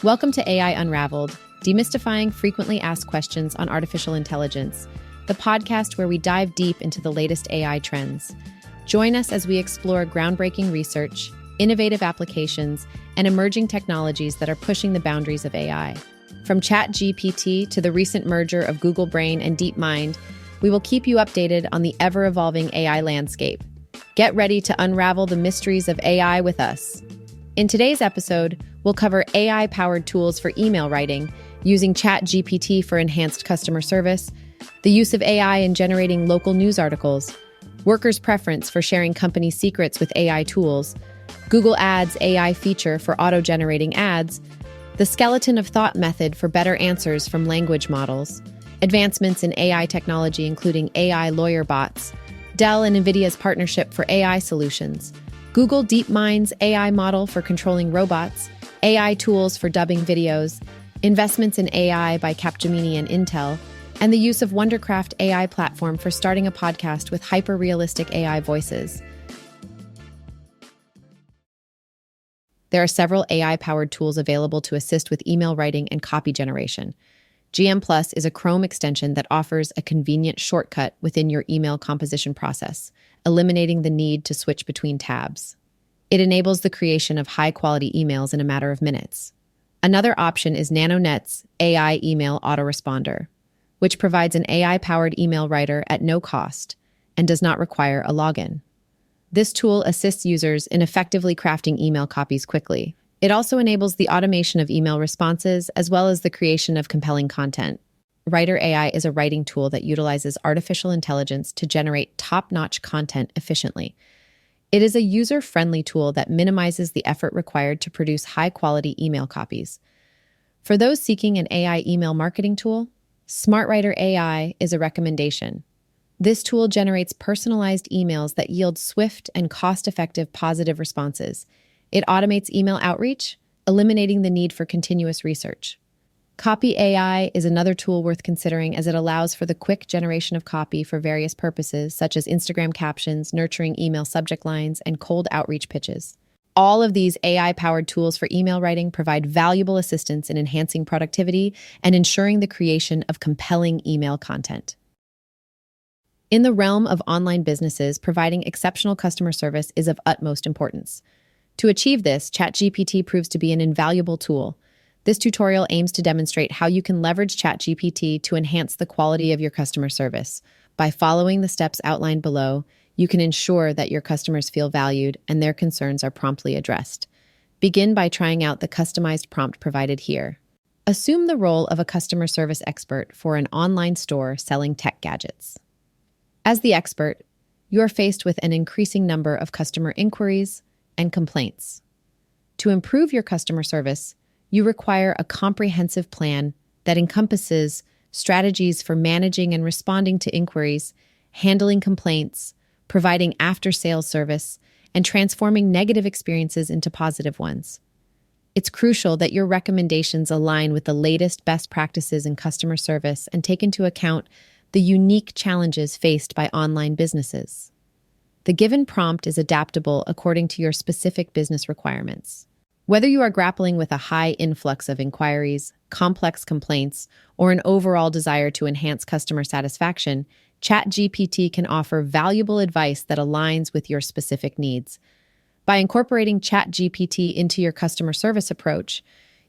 Welcome to AI Unraveled, demystifying frequently asked questions on artificial intelligence, the podcast where we dive deep into the latest AI trends. Join us as we explore groundbreaking research, innovative applications, and emerging technologies that are pushing the boundaries of AI. From ChatGPT to the recent merger of Google Brain and DeepMind, we will keep you updated on the ever-evolving AI landscape. Get ready to unravel the mysteries of AI with us. In today's episode, we'll cover AI-powered tools for email writing, using ChatGPT for enhanced customer service, the use of AI in generating local news articles, workers' preference for sharing company secrets with AI tools, Google Ads AI feature for auto-generating ads, the skeleton of thought method for better answers from language models, advancements in AI technology including AI lawyer bots, Dell and NVIDIA's partnership for AI solutions, Google DeepMind's AI model for controlling robots, AI tools for dubbing videos, investments in AI by Capgemini and Intel, and the use of Wondercraft AI platform for starting a podcast with hyper-realistic AI voices. There are several AI-powered tools available to assist with email writing and copy generation. GM Plus is a Chrome extension that offers a convenient shortcut within your email composition process, eliminating the need to switch between tabs. It enables the creation of high-quality emails in a matter of minutes. Another option is NanoNet's AI Email Autoresponder, which provides an AI-powered email writer at no cost and does not require a login. This tool assists users in effectively crafting email copies quickly. It also enables the automation of email responses as well as the creation of compelling content. Writer AI is a writing tool that utilizes artificial intelligence to generate top-notch content efficiently. It is a user-friendly tool that minimizes the effort required to produce high-quality email copies. For those seeking an AI email marketing tool, SmartWriter AI is a recommendation. This tool generates personalized emails that yield swift and cost-effective positive responses. It automates email outreach, eliminating the need for continuous research. Copy AI is another tool worth considering as it allows for the quick generation of copy for various purposes, such as Instagram captions, nurturing email subject lines, and cold outreach pitches. All of these AI-powered tools for email writing provide valuable assistance in enhancing productivity and ensuring the creation of compelling email content. In the realm of online businesses, providing exceptional customer service is of utmost importance. To achieve this, ChatGPT proves to be an invaluable tool. This tutorial aims to demonstrate how you can leverage ChatGPT to enhance the quality of your customer service. By following the steps outlined below, you can ensure that your customers feel valued and their concerns are promptly addressed. Begin by trying out the customized prompt provided here. Assume the role of a customer service expert for an online store selling tech gadgets. As the expert, you are faced with an increasing number of customer inquiries and complaints. To improve your customer service, you require a comprehensive plan that encompasses strategies for managing and responding to inquiries, handling complaints, providing after-sales service, and transforming negative experiences into positive ones. It's crucial that your recommendations align with the latest best practices in customer service and take into account the unique challenges faced by online businesses. The given prompt is adaptable according to your specific business requirements. Whether you are grappling with a high influx of inquiries, complex complaints, or an overall desire to enhance customer satisfaction, ChatGPT can offer valuable advice that aligns with your specific needs. By incorporating ChatGPT into your customer service approach,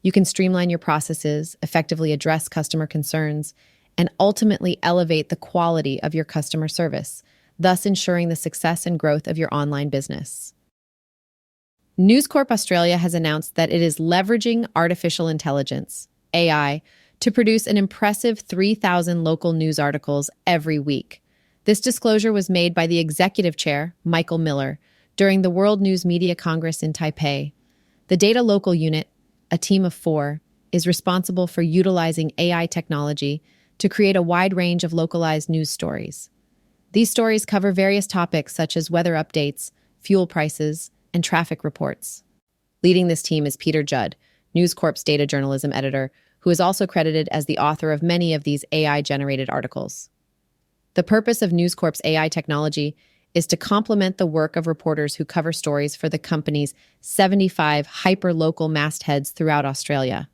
you can streamline your processes, effectively address customer concerns, and ultimately elevate the quality of your customer service, thus ensuring the success and growth of your online business. News Corp Australia has announced that it is leveraging artificial intelligence, AI, to produce an impressive 3,000 local news articles every week. This disclosure was made by the executive chair, Michael Miller, during the World News Media Congress in Taipei. The Data Local Unit, a team of 4, is responsible for utilizing AI technology to create a wide range of localized news stories. These stories cover various topics such as weather updates, fuel prices, and traffic reports. Leading this team is Peter Judd, News Corp's data journalism editor, who is also credited as the author of many of these AI-generated articles. The purpose of News Corp's AI technology is to complement the work of reporters who cover stories for the company's 75 hyper-local mastheads throughout Australia.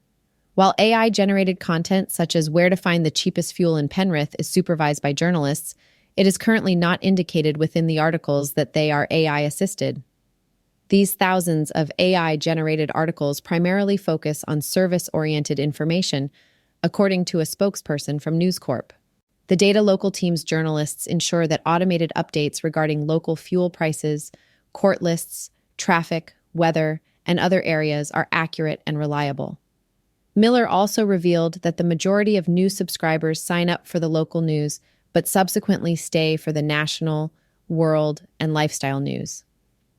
While AI-generated content such as where to find the cheapest fuel in Penrith is supervised by journalists, it is currently not indicated within the articles that they are AI-assisted. These thousands of AI-generated articles primarily focus on service-oriented information, according to a spokesperson from News Corp. The data local team's journalists ensure that automated updates regarding local fuel prices, court lists, traffic, weather, and other areas are accurate and reliable. Miller also revealed that the majority of new subscribers sign up for the local news, but subsequently stay for the national, world, and lifestyle news.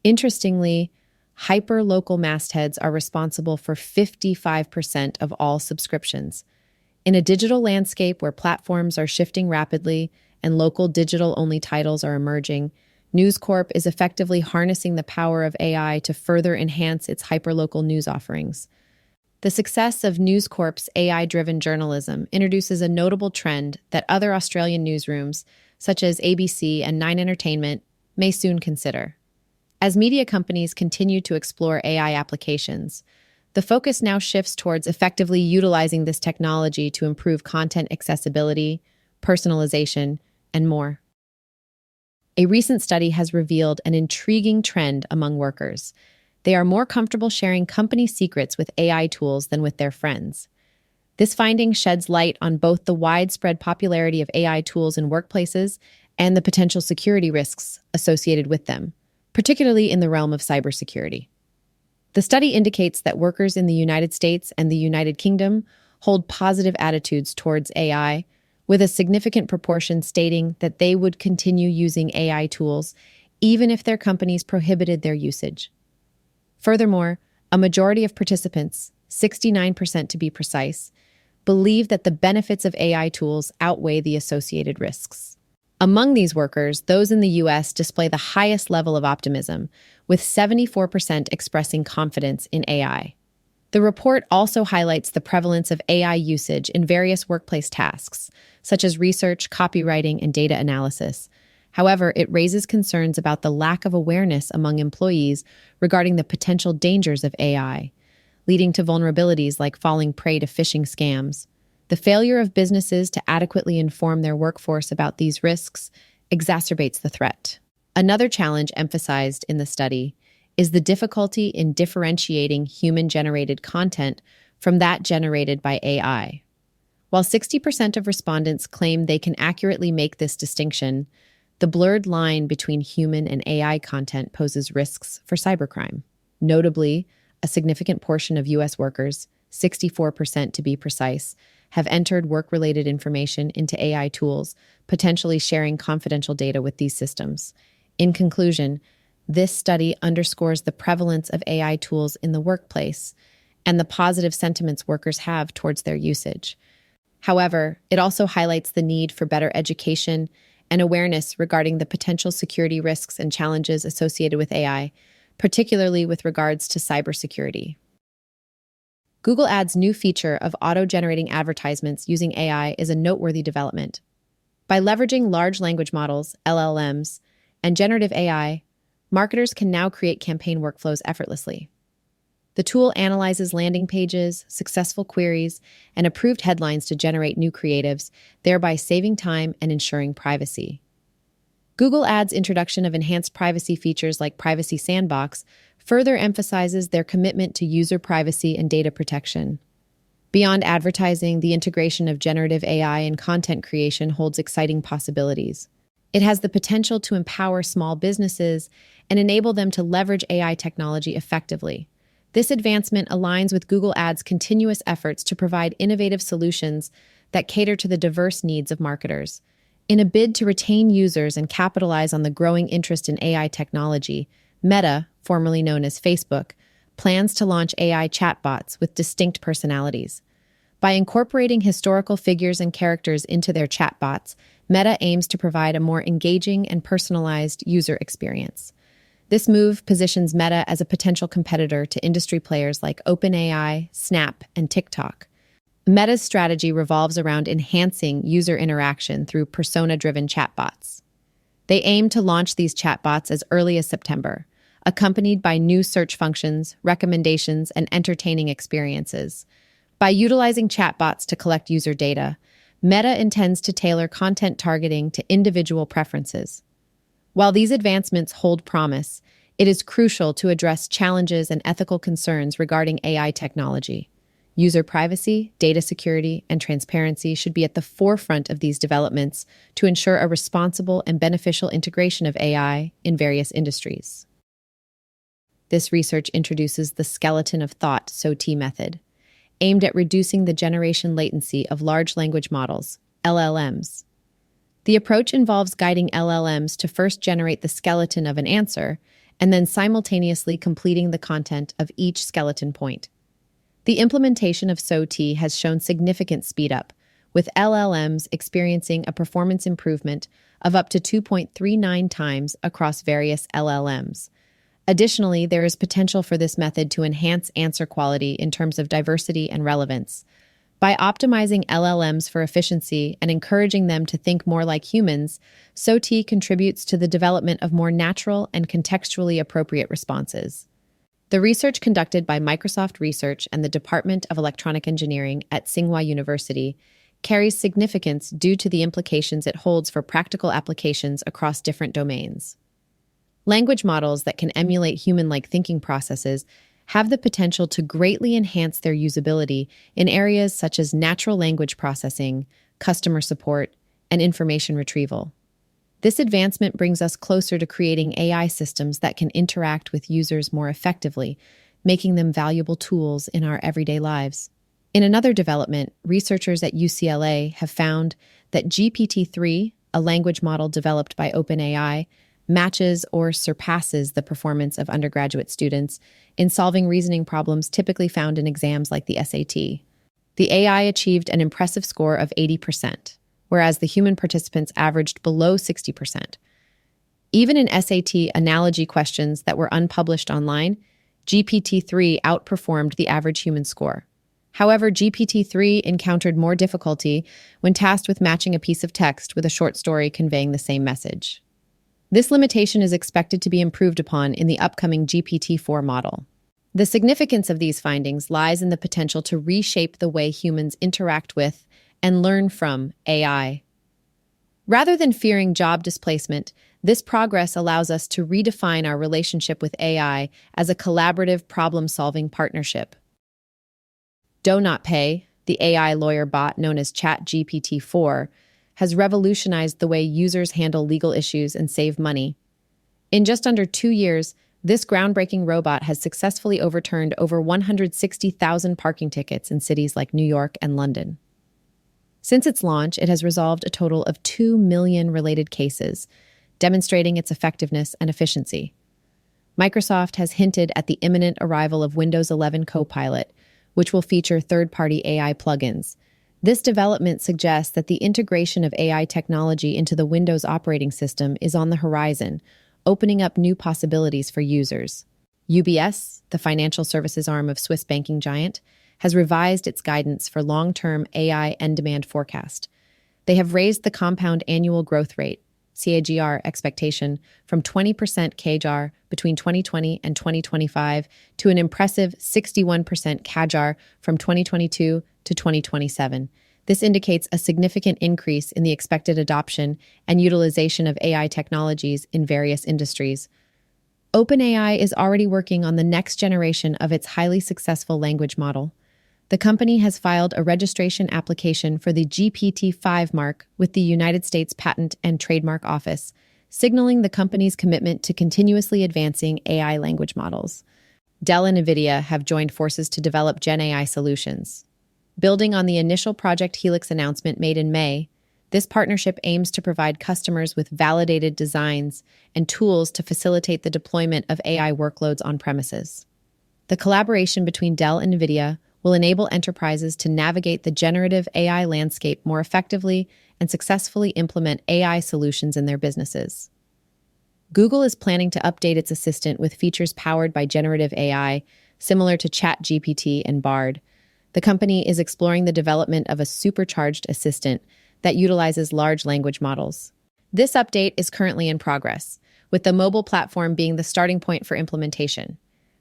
Interestingly, hyper-local mastheads are responsible for 55% of all subscriptions. In a digital landscape where platforms are shifting rapidly and local digital-only titles are emerging, News Corp is effectively harnessing the power of AI to further enhance its hyperlocal news offerings. The success of News Corp's AI-driven journalism introduces a notable trend that other Australian newsrooms, such as ABC and Nine Entertainment, may soon consider. As media companies continue to explore AI applications, the focus now shifts towards effectively utilizing this technology to improve content accessibility, personalization, and more. A recent study has revealed an intriguing trend among workers. They are more comfortable sharing company secrets with AI tools than with their friends. This finding sheds light on both the widespread popularity of AI tools in workplaces and the potential security risks associated with them, particularly in the realm of cybersecurity. The study indicates that workers in the United States and the United Kingdom hold positive attitudes towards AI, with a significant proportion stating that they would continue using AI tools even if their companies prohibited their usage. Furthermore, a majority of participants, 69% to be precise, believe that the benefits of AI tools outweigh the associated risks. Among these workers, those in the US display the highest level of optimism, with 74% expressing confidence in AI. The report also highlights the prevalence of AI usage in various workplace tasks, such as research, copywriting, and data analysis. However, it raises concerns about the lack of awareness among employees regarding the potential dangers of AI, leading to vulnerabilities like falling prey to phishing scams. The failure of businesses to adequately inform their workforce about these risks exacerbates the threat. Another challenge emphasized in the study is the difficulty in differentiating human-generated content from that generated by AI. While 60% of respondents claim they can accurately make this distinction, the blurred line between human and AI content poses risks for cybercrime. Notably, a significant portion of U.S. workers, 64% to be precise, have entered work-related information into AI tools, potentially sharing confidential data with these systems. In conclusion, this study underscores the prevalence of AI tools in the workplace and the positive sentiments workers have towards their usage. However, it also highlights the need for better education and awareness regarding the potential security risks and challenges associated with AI, particularly with regards to cybersecurity. Google Ads' new feature of auto-generating advertisements using AI is a noteworthy development. By leveraging large language models, LLMs, and generative AI, marketers can now create campaign workflows effortlessly. The tool analyzes landing pages, successful queries, and approved headlines to generate new creatives, thereby saving time and ensuring privacy. Google Ads' introduction of enhanced privacy features like Privacy Sandbox further emphasizes their commitment to user privacy and data protection. Beyond advertising, the integration of generative AI in content creation holds exciting possibilities. It has the potential to empower small businesses and enable them to leverage AI technology effectively. This advancement aligns with Google Ads' continuous efforts to provide innovative solutions that cater to the diverse needs of marketers. In a bid to retain users and capitalize on the growing interest in AI technology, Meta, formerly known as Facebook, plans to launch AI chatbots with distinct personalities. By incorporating historical figures and characters into their chatbots, Meta aims to provide a more engaging and personalized user experience. This move positions Meta as a potential competitor to industry players like OpenAI, Snap, and TikTok. Meta's strategy revolves around enhancing user interaction through persona-driven chatbots. They aim to launch these chatbots as early as September, accompanied by new search functions, recommendations, and entertaining experiences. By utilizing chatbots to collect user data, Meta intends to tailor content targeting to individual preferences. While these advancements hold promise, it is crucial to address challenges and ethical concerns regarding AI technology. User privacy, data security, and transparency should be at the forefront of these developments to ensure a responsible and beneficial integration of AI in various industries. This research introduces the skeleton of thought (SOT) method, aimed at reducing the generation latency of large language models, LLMs. The approach involves guiding LLMs to first generate the skeleton of an answer and then simultaneously completing the content of each skeleton point. The implementation of SOT has shown significant speedup, with LLMs experiencing a performance improvement of up to 2.39 times across various LLMs. Additionally, there is potential for this method to enhance answer quality in terms of diversity and relevance. By optimizing LLMs for efficiency and encouraging them to think more like humans, SOT contributes to the development of more natural and contextually appropriate responses. The research conducted by Microsoft Research and the Department of Electronic Engineering at Tsinghua University carries significance due to the implications it holds for practical applications across different domains. Language models that can emulate human-like thinking processes have the potential to greatly enhance their usability in areas such as natural language processing, customer support, and information retrieval. This advancement brings us closer to creating AI systems that can interact with users more effectively, making them valuable tools in our everyday lives. In another development, researchers at UCLA have found that GPT-3, a language model developed by OpenAI, matches or surpasses the performance of undergraduate students in solving reasoning problems typically found in exams like the SAT. The AI achieved an impressive score of 80%, whereas the human participants averaged below 60%. Even in SAT analogy questions that were unpublished online, GPT-3 outperformed the average human score. However, GPT-3 encountered more difficulty when tasked with matching a piece of text with a short story conveying the same message. This limitation is expected to be improved upon in the upcoming GPT-4 model. The significance of these findings lies in the potential to reshape the way humans interact with and learn from AI. Rather than fearing job displacement, this progress allows us to redefine our relationship with AI as a collaborative problem-solving partnership. Do Not Pay, the AI lawyer bot known as ChatGPT-4, has revolutionized the way users handle legal issues and save money. In just under 2 years, this groundbreaking robot has successfully overturned over 160,000 parking tickets in cities like New York and London. Since its launch, it has resolved a total of 2 million related cases, demonstrating its effectiveness and efficiency. Microsoft has hinted at the imminent arrival of Windows 11 Copilot, which will feature third-party AI plugins. This development suggests that the integration of AI technology into the Windows operating system is on the horizon, opening up new possibilities for users. UBS, the financial services arm of Swiss banking giant, has revised its guidance for long-term AI end demand forecast. They have raised the compound annual growth rate, CAGR, expectation from 20% CAGR between 2020 and 2025 to an impressive 61% CAGR from 2022 to 2027. This indicates a significant increase in the expected adoption and utilization of AI technologies in various industries. OpenAI is already working on the next generation of its highly successful language model. The company has filed a registration application for the GPT-5 mark with the United States Patent and Trademark Office, signaling the company's commitment to continuously advancing AI language models. Dell and NVIDIA have joined forces to develop Gen AI solutions. Building on the initial Project Helix announcement made in May, this partnership aims to provide customers with validated designs and tools to facilitate the deployment of AI workloads on premises. The collaboration between Dell and NVIDIA will enable enterprises to navigate the generative AI landscape more effectively and successfully implement AI solutions in their businesses. Google is planning to update its assistant with features powered by generative AI, similar to ChatGPT and Bard. The company is exploring the development of a supercharged assistant that utilizes large language models. This update is currently in progress, with the mobile platform being the starting point for implementation.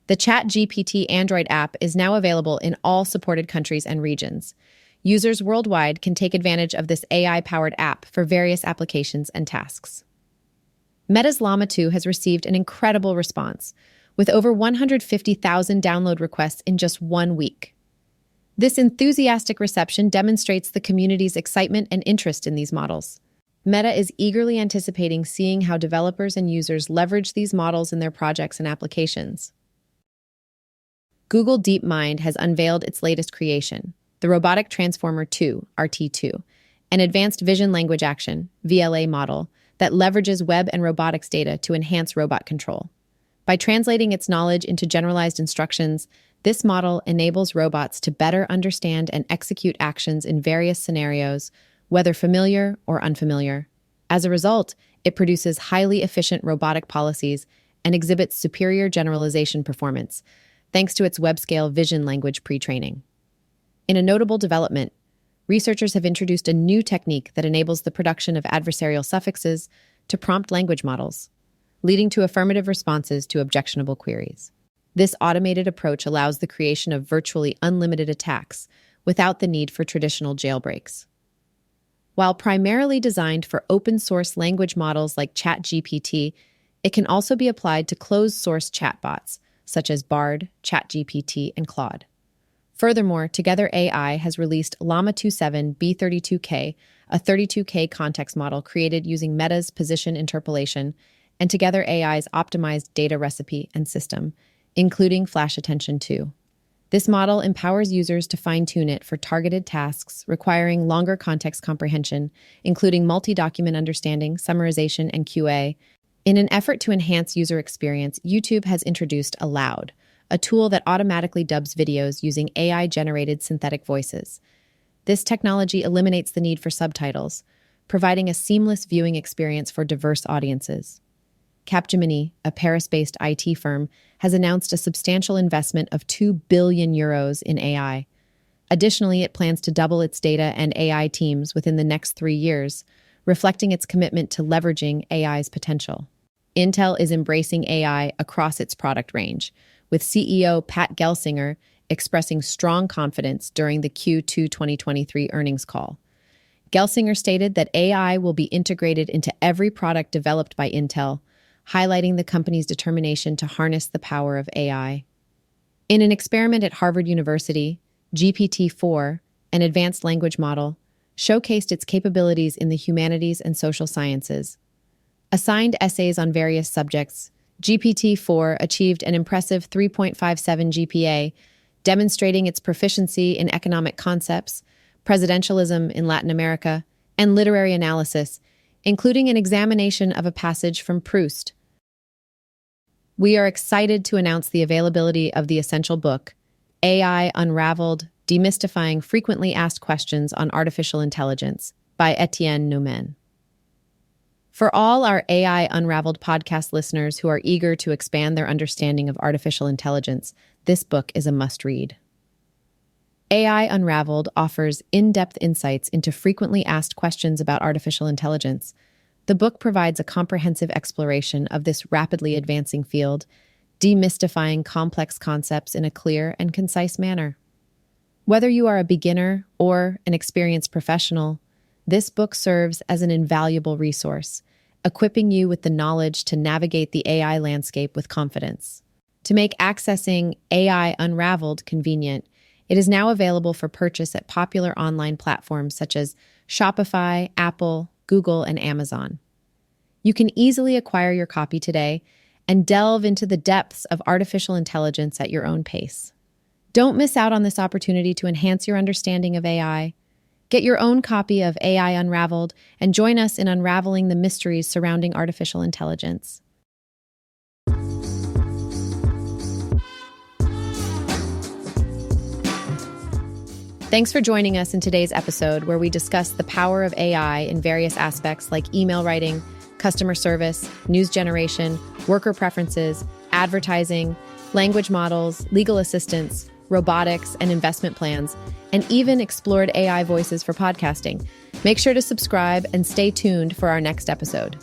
The ChatGPT Android app is now available in all supported countries and regions. Users worldwide can take advantage of this AI-powered app for various applications and tasks. Meta's Llama 2 has received an incredible response, with over 150,000 download requests in just 1 week. This enthusiastic reception demonstrates the community's excitement and interest in these models. Meta is eagerly anticipating seeing how developers and users leverage these models in their projects and applications. Google DeepMind has unveiled its latest creation, the Robotic Transformer 2, RT2, an advanced vision language action, VLA model that leverages web and robotics data to enhance robot control. By translating its knowledge into generalized instructions, this model enables robots to better understand and execute actions in various scenarios, whether familiar or unfamiliar. As a result, it produces highly efficient robotic policies and exhibits superior generalization performance, thanks to its web-scale vision language pre-training. In a notable development, researchers have introduced a new technique that enables the production of adversarial suffixes to prompt language models, leading to affirmative responses to objectionable queries. This automated approach allows the creation of virtually unlimited attacks without the need for traditional jailbreaks. While primarily designed for open-source language models like ChatGPT, it can also be applied to closed-source chatbots, such as Bard, ChatGPT, and Claude. Furthermore, Together AI has released Llama 2.7 B32K, a 32K context model created using Meta's position interpolation and Together AI's optimized data recipe and system, including Flash Attention 2. This model empowers users to fine-tune it for targeted tasks requiring longer context comprehension, including multi-document understanding, summarization, and QA. In an effort to enhance user experience, YouTube has introduced Aloud, a tool that automatically dubs videos using AI-generated synthetic voices. This technology eliminates the need for subtitles, providing a seamless viewing experience for diverse audiences. Capgemini, a Paris-based IT firm, has announced a substantial investment of 2 billion euros in AI. Additionally, it plans to double its data and AI teams within the next 3 years, reflecting its commitment to leveraging AI's potential. Intel is embracing AI across its product range, with CEO Pat Gelsinger expressing strong confidence during the Q2 2023 earnings call. Gelsinger stated that AI will be integrated into every product developed by Intel, highlighting the company's determination to harness the power of AI. In an experiment at Harvard University, GPT-4, an advanced language model, showcased its capabilities in the humanities and social sciences. Assigned essays on various subjects, GPT-4 achieved an impressive 3.57 GPA, demonstrating its proficiency in economic concepts, presidentialism in Latin America, and literary analysis, including an examination of a passage from Proust. We are excited to announce the availability of the essential book, AI Unraveled: Demystifying Frequently Asked Questions on Artificial Intelligence, by Etienne Noumen. For all our AI Unraveled podcast listeners who are eager to expand their understanding of artificial intelligence, this book is a must-read. AI Unraveled offers in-depth insights into frequently asked questions about artificial intelligence. The book provides a comprehensive exploration of this rapidly advancing field, demystifying complex concepts in a clear and concise manner. Whether you are a beginner or an experienced professional, this book serves as an invaluable resource, equipping you with the knowledge to navigate the AI landscape with confidence. To make accessing AI Unraveled convenient, it is now available for purchase at popular online platforms such as Shopify, Apple, Google, and Amazon. You can easily acquire your copy today and delve into the depths of artificial intelligence at your own pace. Don't miss out on this opportunity to enhance your understanding of AI. Get your own copy of AI Unraveled and join us in unraveling the mysteries surrounding artificial intelligence. Thanks for joining us in today's episode, where we discuss the power of AI in various aspects like email writing, customer service, news generation, worker preferences, advertising, language models, legal assistance, robotics, and investment plans, and even explored AI voices for podcasting. Make sure to subscribe and stay tuned for our next episode.